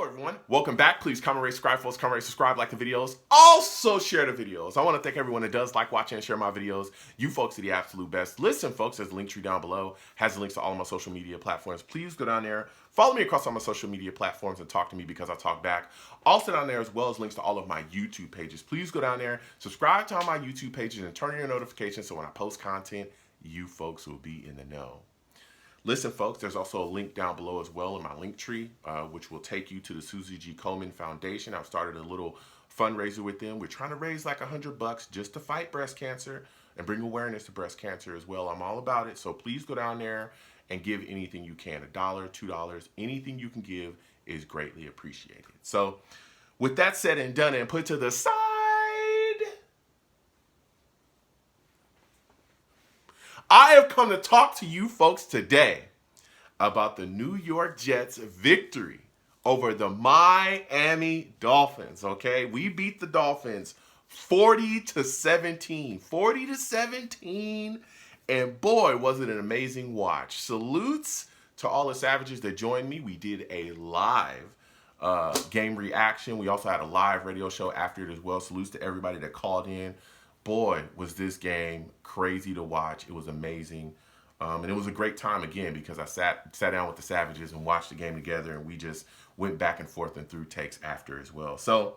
everyone. Welcome back. Please comment, rate, subscribe, folks. Comment, rate, subscribe, like the videos. Also share the videos. I want to thank everyone that does like, watch, and share my videos. You folks are the absolute best. Listen, folks, there's a link tree down below. Has the links to all of my social media platforms. Please go down there. Follow me across all my social media platforms and talk to me because I talk back. Also down there as well as links to all of my YouTube pages. Please go down there, subscribe to all my YouTube pages, and turn on your notifications so when I post content, you folks will be in the know. Listen, folks, there's also a link down below as well in my link tree, which will take you to the Susie G. Komen Foundation. I've started a little fundraiser with them. We're trying to raise like $100 just to fight breast cancer and bring awareness to breast cancer as well. I'm all about it. So please go down there and give anything you can. $1, $2, anything you can give is greatly appreciated. So with that said and done and put to the side, I have come to talk to you folks today about the New York Jets' victory over the Miami Dolphins, okay? We beat the Dolphins 40-17. 40-17, and boy, was it an amazing watch. Salutes to all the Savages that joined me. We did a live game reaction. We also had a live radio show after it as well. Salutes to everybody that called in. Boy, was this game crazy to watch. It was amazing. And it was a great time again because I sat down with the Savages and watched the game together, and we just went back and forth and threw takes after as well. So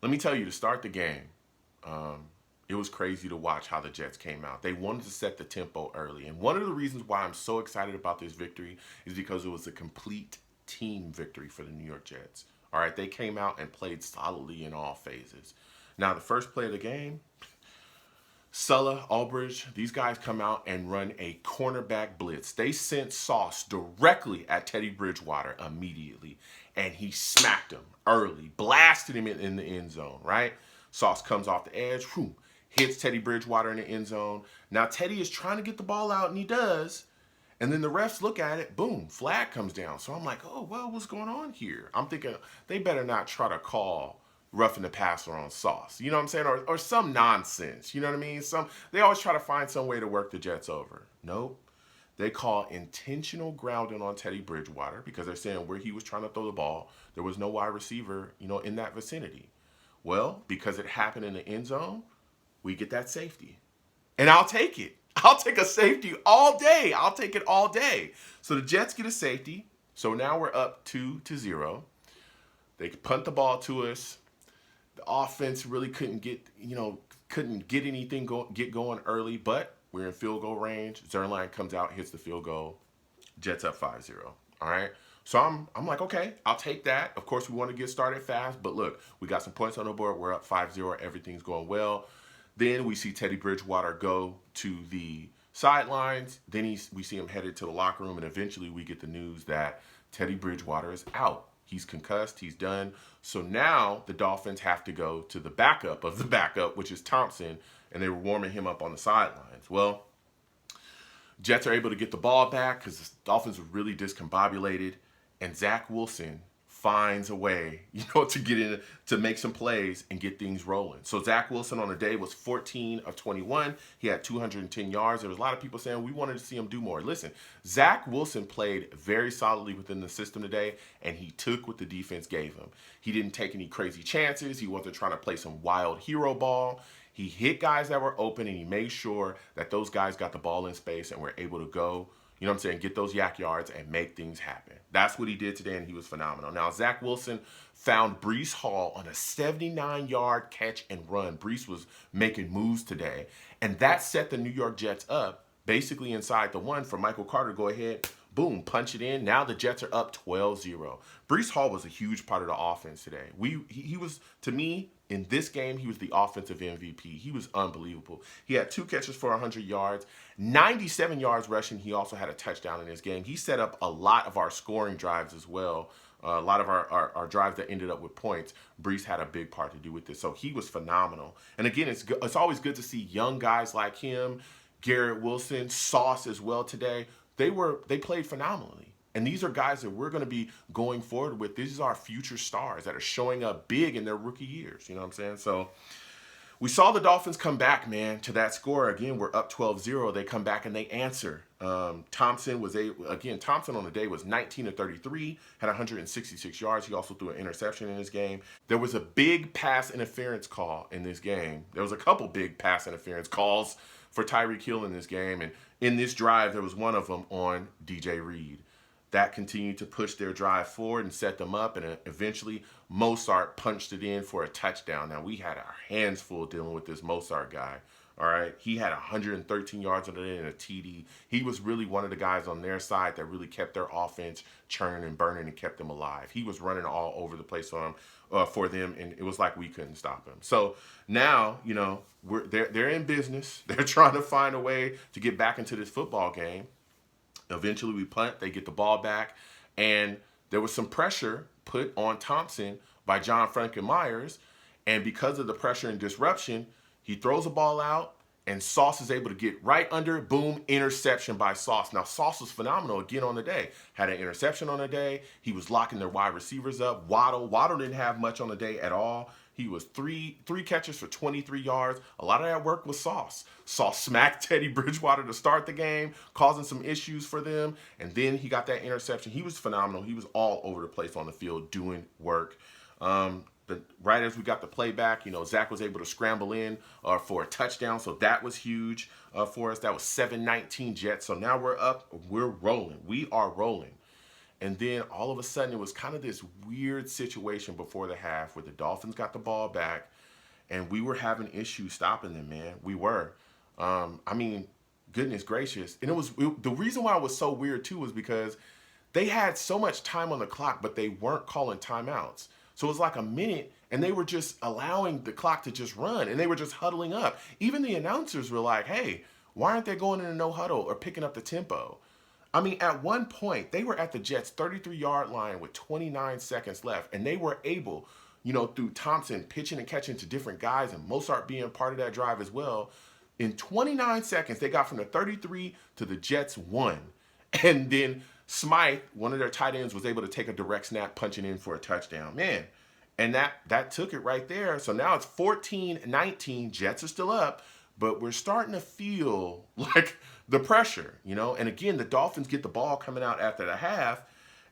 let me tell you, to start the game, it was crazy to watch how the Jets came out. They wanted to set the tempo early. And one of the reasons why I'm so excited about this victory is because it was a complete team victory for the New York Jets. All right, they came out and played solidly in all phases. Now, the first play of the game, Sulla, Albridge, these guys come out and run a cornerback blitz. They sent Sauce directly at Teddy Bridgewater immediately, and he smacked him early, blasted him in the end zone, right? Sauce comes off the edge, hits Teddy Bridgewater in the end zone. Now, Teddy is trying to get the ball out, and he does. And then the refs look at it, boom, flag comes down. So I'm like, oh, well, what's going on here? I'm thinking they better not try to call roughing the passer on Sauce, you know what I'm saying? Or some nonsense, you know what I mean? They always try to find some way to work the Jets over. Nope. They call intentional grounding on Teddy Bridgewater because they're saying where he was trying to throw the ball, there was no wide receiver, in that vicinity. Well, because it happened in the end zone, we get that safety. And I'll take it. I'll take a safety all day. I'll take it all day. So the Jets get a safety. So now we're up 2-0. They punt the ball to us. The offense really couldn't get anything going early, but we're in field goal range. Zerline comes out, hits the field goal. Jets up 5-0. All right. So I'm like, okay, I'll take that. Of course, we want to get started fast, but look, we got some points on the board. We're up 5-0. Everything's going well. Then we see Teddy Bridgewater go to the sidelines. Then we see him headed to the locker room, and eventually we get the news that Teddy Bridgewater is out. He's concussed. He's done. So now the Dolphins have to go to the backup of the backup, which is Thompson, and they were warming him up on the sidelines. Well, Jets are able to get the ball back because the Dolphins were really discombobulated, and Zach Wilson finds a way, to get in, to make some plays and get things rolling. So Zach Wilson on the day was 14 of 21. He had 210 yards. There was a lot of people saying we wanted to see him do more. Listen, Zach Wilson played very solidly within the system today, and he took what the defense gave him. He didn't take any crazy chances. He wasn't trying to play some wild hero ball. He hit guys that were open, and he made sure that those guys got the ball in space and were able to go, get those yak yards and make things happen. That's what he did today, and he was phenomenal. Now, Zach Wilson found Breece Hall on a 79-yard catch and run. Breece was making moves today, and that set the New York Jets up basically inside the one for Michael Carter. Go ahead, boom, punch it in. Now the Jets are up 12-0. Breece Hall was a huge part of the offense today. He was, to me, in this game, he was the offensive MVP. He was unbelievable. He had 2 catches for 100 yards, 97 yards rushing. He also had a touchdown in this game. He set up a lot of our scoring drives as well. A lot of our drives that ended up with points. Breece had a big part to do with this. So he was phenomenal. And again, it's always good to see young guys like him, Garrett Wilson, Sauce as well today. They played phenomenally. And these are guys that we're going to be going forward with. These are our future stars that are showing up big in their rookie years. You know what I'm saying? So We saw the Dolphins come back, man, to that score. Again, we're up 12-0. They come back and they answer. Thompson Thompson on the day was 19 of 33, had 166 yards. He also threw an interception in this game. There was a big pass interference call in this game. There was a couple big pass interference calls for Tyreek Hill in this game. And in this drive, there was one of them on DJ Reed. That continued to push their drive forward and set them up, and eventually Mostert punched it in for a touchdown. Now, we had our hands full dealing with this Mostert guy, all right? He had 113 yards on the day and a TD. He was really one of the guys on their side that really kept their offense churning and burning and kept them alive. He was running all over the place for them, and it was like we couldn't stop him. So now, you know, they're in business. They're trying to find a way to get back into this football game. Eventually we punt, they get the ball back, and there was some pressure put on Thompson by John Franklin Myers, and because of the pressure and disruption, he throws the ball out, and Sauce is able to get right under it. Boom, interception by Sauce. Now, Sauce was phenomenal again on the day. Had an interception on the day. He was locking their wide receivers up. Waddle didn't have much on the day at all. He was three catches for 23 yards. A lot of that work was Sauce. Sauce smacked Teddy Bridgewater to start the game, causing some issues for them. And then he got that interception. He was phenomenal. He was all over the place on the field doing work. Right as we got the play back, you know, Zach was able to scramble in for a touchdown. So that was huge for us. That was 7-19 Jets. So now we're up. We're rolling. We are rolling. And then all of a sudden, it was kind of this weird situation before the half where the Dolphins got the ball back, and we were having issues stopping them, man. We were. I mean, goodness gracious. And the reason why it was so weird, too, was because they had so much time on the clock, but they weren't calling timeouts. So it was like a minute, and they were just allowing the clock to just run, and they were just huddling up. Even the announcers were like, hey, why aren't they going in a no huddle or picking up the tempo? I mean, at one point, they were at the Jets' 33-yard line with 29 seconds left, and they were able, you know, through Thompson pitching and catching to different guys and Mostert being part of that drive as well. In 29 seconds, they got from the 33 to the Jets 1. And then Smythe, one of their tight ends, was able to take a direct snap, punching in for a touchdown. Man, and that took it right there. So now it's 14-19. Jets are still up, but we're starting to feel like the pressure, you know. And again, the Dolphins get the ball coming out after the half,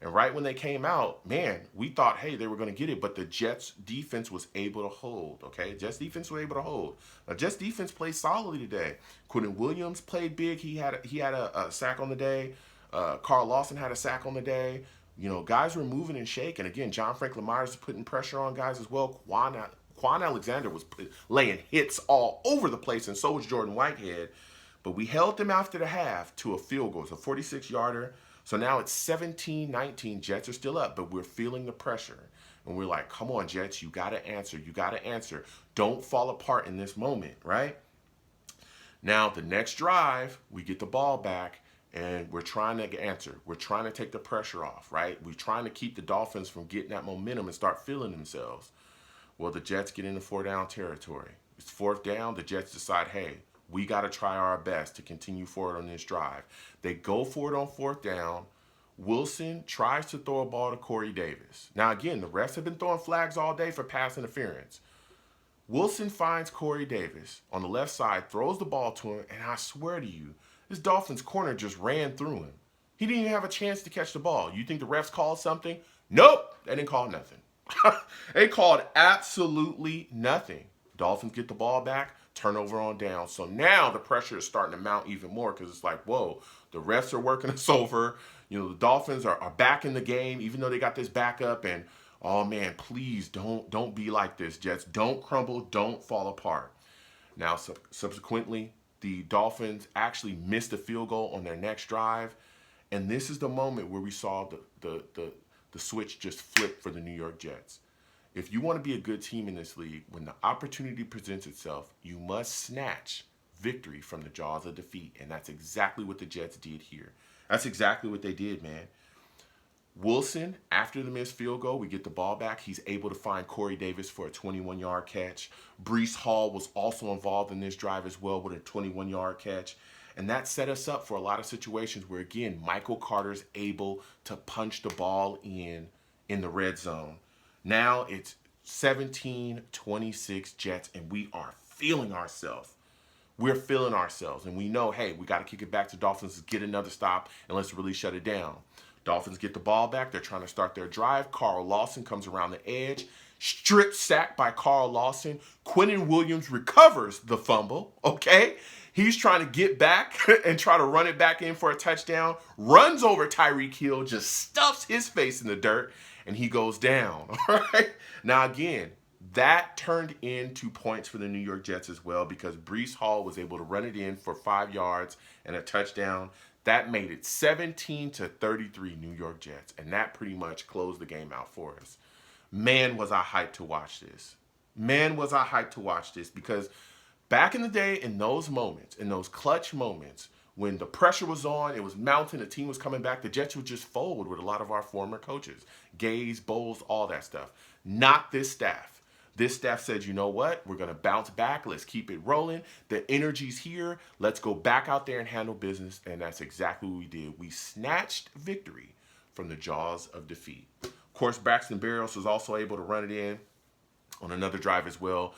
and right when they came out, man, we thought, hey, they were going to get it, but the Jets defense was able to hold, okay? Jets defense was able to hold. Now, Jets defense played solidly today. Quentin Williams played big. He had a sack on the day. Carl Lawson had a sack on the day. You know, guys were moving and shaking. Again, John Franklin Myers was putting pressure on guys as well. Quan Alexander was laying hits all over the place, and so was Jordan Whitehead. But we held them after the half to a field goal. It's a 46-yarder. So now it's 17-19. Jets are still up, but we're feeling the pressure. And we're like, come on, Jets, you got to answer. You got to answer. Don't fall apart in this moment, right? Now, the next drive, we get the ball back, and we're trying to answer. We're trying to take the pressure off, right? We're trying to keep the Dolphins from getting that momentum and start feeling themselves. Well, the Jets get into 4-down territory. It's 4th down. The Jets decide, hey, we got to try our best to continue forward on this drive. They go for it on 4th down. Wilson tries to throw a ball to Corey Davis. Now, again, the refs have been throwing flags all day for pass interference. Wilson finds Corey Davis on the left side, throws the ball to him, and I swear to you, this Dolphins corner just ran through him. He didn't even have a chance to catch the ball. You think the refs called something? Nope, they didn't call nothing. They called absolutely nothing. Dolphins get the ball back, turnover on down. So now the pressure is starting to mount even more because it's like, whoa, the refs are working us over. You know, the Dolphins are back in the game, even though they got this backup. And, oh, man, please don't be like this, Jets. Don't crumble. Don't fall apart. Now, subsequently, the Dolphins actually missed a field goal on their next drive. And this is the moment where we saw the switch just flip for the New York Jets. If you want to be a good team in this league, when the opportunity presents itself, you must snatch victory from the jaws of defeat. And that's exactly what the Jets did here. That's exactly what they did, man. Wilson, after the missed field goal, we get the ball back. He's able to find Corey Davis for a 21-yard catch. Breece Hall was also involved in this drive as well with a 21-yard catch. And that set us up for a lot of situations where, again, Michael Carter's able to punch the ball in the red zone. Now it's 17-26 Jets, and we are feeling ourselves. We're feeling ourselves, and we know, hey, we got to kick it back to Dolphins, get another stop, and let's really shut it down. Dolphins get the ball back. They're trying to start their drive. Carl Lawson comes around the edge. Strip sack by Carl Lawson. Quinnen Williams recovers the fumble, okay? He's trying to get back and try to run it back in for a touchdown. Runs over Tyreek Hill, just stuffs his face in the dirt, and he goes down, all right? Now, again, that turned into points for the New York Jets as well because Breece Hall was able to run it in for 5 yards and a touchdown. That made it 17-33 New York Jets, and that pretty much closed the game out for us. Man, was I hyped to watch this. Man, was I hyped to watch this because back in the day, in those moments, in those clutch moments, when the pressure was on, it was mounting, the team was coming back, the Jets would just fold with a lot of our former coaches. Gaze, Bowles, all that stuff. Not this staff. This staff said, you know what? We're going to bounce back. Let's keep it rolling. The energy's here. Let's go back out there and handle business. And that's exactly what we did. We snatched victory from the jaws of defeat. Of course, Braxton Berrios was also able to run it in on another drive as well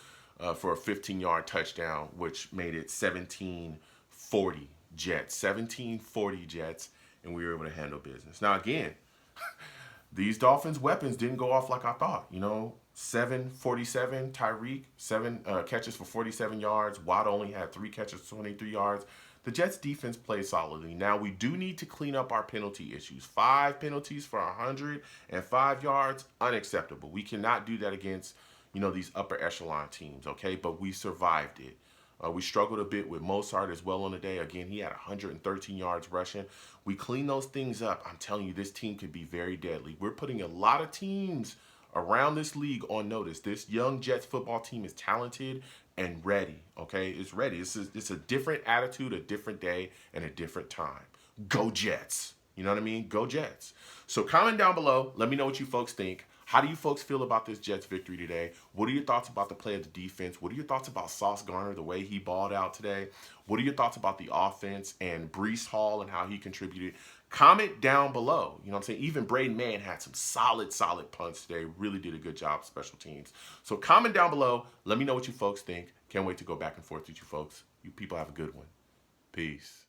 for a 15-yard touchdown, which made it 17-40 Jets. 17-40 Jets, and we were able to handle business. Now, again, these Dolphins weapons didn't go off like I thought. 7-47, Tyreek, 7 catches for 47 yards. Watt only had 3 catches for 23 yards. The Jets defense played solidly. Now, we do need to clean up our penalty issues. 5 penalties for 105 yards, unacceptable. We cannot do that against, these upper echelon teams, okay? But we survived it. We struggled a bit with Mozart as well on the day. Again, he had 113 yards rushing. We cleaned those things up. I'm telling you, this team could be very deadly. We're putting a lot of teams around this league on notice. This young Jets football team is talented and ready, okay? It's ready. It's a different attitude, a different day, and a different time. Go Jets. You know what I mean? Go Jets. So comment down below. Let me know what you folks think. How do you folks feel about this Jets victory today? What are your thoughts about the play of the defense? What are your thoughts about Sauce Gardner, the way he balled out today? What are your thoughts about the offense and Breece Hall and how he contributed? Comment down below. You know what I'm saying? Even Braden Mann had some solid punts today. Really did a good job, special teams. So comment down below. Let me know what you folks think. Can't wait to go back and forth with you folks. You people have a good one. Peace.